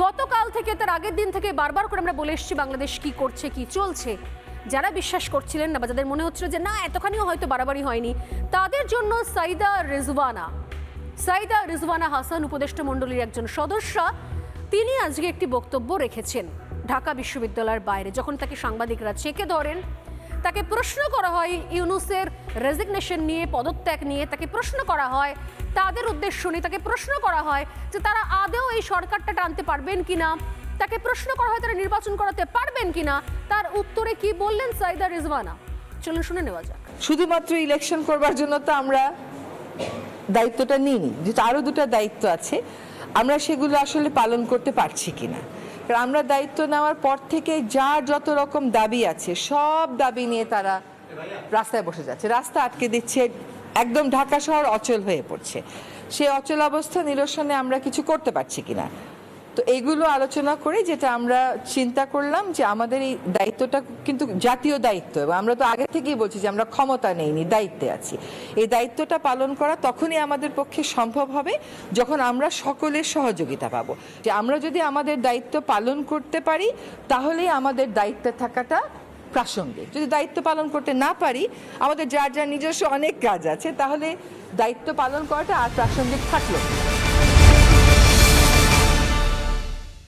গতকাল থেকে তার আগের দিন থেকে বারবার করে আমরা বলে এসেছি বাংলাদেশ কি করছে কি চলছে। যারা বিশ্বাস করছিলেন না বা যাদের মনে হচ্ছিল যে না এতখানিও হয়তো বাড়াবাড়ি হয়নি, তাদের জন্য সাইদা রিজওয়ানা হাসান উপদেষ্টা মণ্ডলীর একজন সদস্য, তিনি আজকে একটি বক্তব্য রেখেছেন ঢাকা বিশ্ববিদ্যালয়ের বাইরে। যখন তাকে সাংবাদিকরা চেকে ধরেন, তাকে প্রশ্ন করা হয় ইউনূসের রেজিগনেশন নিয়ে, পদত্যাগ নিয়ে তাকে প্রশ্ন করা হয়, তাদের উদ্দেশ্য নিয়ে তাকে প্রশ্ন করা হয় যে তারা আদৌ এই সরকারটা টানতে পারবেন কিনা, তাকে প্রশ্ন করা হয় তারা নির্বাচন করাতে পারবেন কিনা। তার উত্তরে কি বললেন সাইদা রিজওয়ানা, চলুন শুনে নেওয়া যাক। শুধুমাত্র ইলেকশন করবার জন্য তো আমরা দায়িত্বটা নিইনি, যেটা আরো দুটো দায়িত্ব আছে, আমরা সেগুলো আসলে পালন করতে পারছি কিনা। কারণ আমরা দায়িত্ব নেওয়ার পর থেকে যার যত রকম দাবি আছে সব দাবি নিয়ে তারা রাস্তায় বসে যাচ্ছে, রাস্তা আটকে দিচ্ছে, একদম ঢাকা শহর অচল হয়ে পড়ছে। সেই অচল অবস্থা নিরসনে আমরা কিছু করতে পারছি কিনা, তো এইগুলো আলোচনা করে যেটা আমরা চিন্তা করলাম যে আমাদের এই দায়িত্বটা কিন্তু জাতীয় দায়িত্ব, এবং আমরা তো আগে থেকেই বলছি যে আমরা ক্ষমতা নেইনি, দায়িত্বে আছি। এই দায়িত্বটা পালন করা তখনই আমাদের পক্ষে সম্ভব হবে যখন আমরা সকলের সহযোগিতা পাবো। যে আমরা যদি আমাদের দায়িত্ব পালন করতে পারি তাহলেই আমাদের দায়িত্বে থাকাটা প্রাসঙ্গিক। যদি দায়িত্ব পালন করতে না পারি, আমাদের যার যার নিজস্ব অনেক কাজ আছে, তাহলে দায়িত্ব পালন করাটা আর প্রাসঙ্গিক থাকলো।